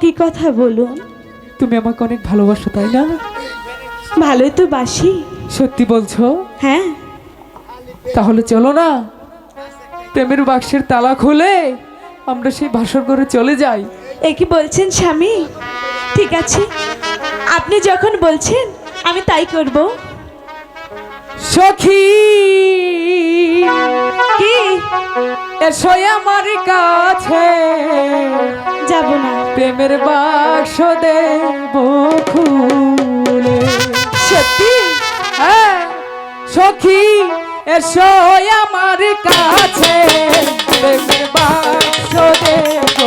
কি কথা বলুন? তুমি আমাকে অনেক ভালোবাসো তাই না? ভালোই তো বাসি। সত্যি বলছো? হ্যাঁ। তাহলে চলো না, প্রেমের বাক্সের তালা খুলে আমরা সেই ভাষণ করে চলে যাই। এ কি বলছেন স্বামী? ঠিক আছে, আপনি যখন বলছেন আমি তাই করব। সখী কি? এসো আমার কাছে, যাব না। প্রেমের বাক্স দেব খুলে। সত্যি? হ্যাঁ সখী, এসো আমার কাছে, প্রেমের বাক্স দেব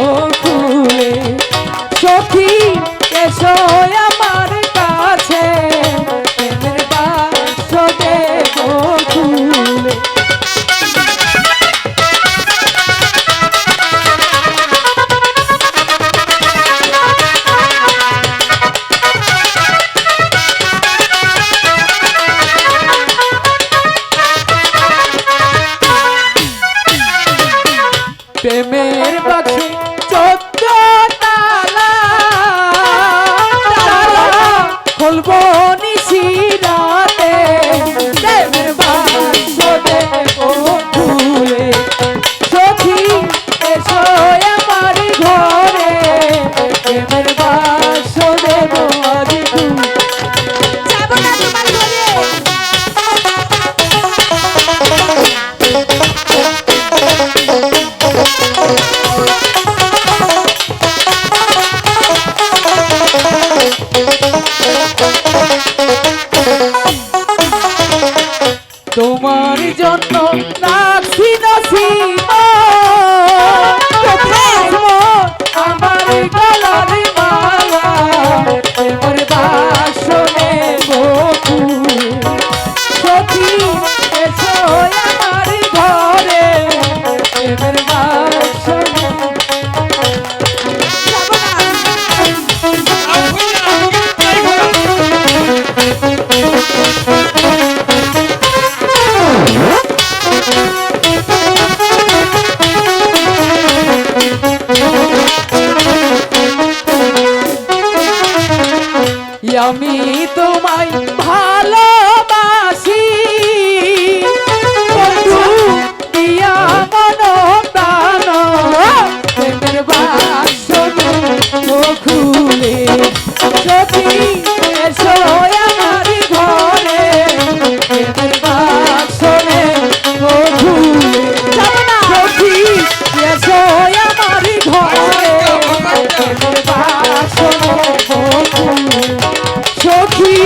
খুলে। সখী এসো আমার কাছে, প্রেমের বাক্স দেব খুলে। প্রেমের বাক্সে 14 তালা, খুলবো নিশিরাতে, প্রেমের বাক্স দেব খুলে। সখী এসো আমার ঘরে, প্রেমের বাক্স দেব আজ খুলে। যাব না তোমার ঘরে। তোমার জন্য রাখছি নসিব, আমার গলার মালা, প্রেমের বাক্স নেব খুলে। সখী এসো আমার ঘরে, প্রেমের বাক্স নেব। যাব না। আমি তোমায় ভালোবাসি, বন্ধু দিয়া মন প্রাণ, প্রেমের বাক্স নেব খুলে। সখী এসো আমার ঘরে, প্রেমের বাক্স নেব খুলে। সখী এসো আমার ঘরে, প্রেমের বাক্স নেব খুলে। সখী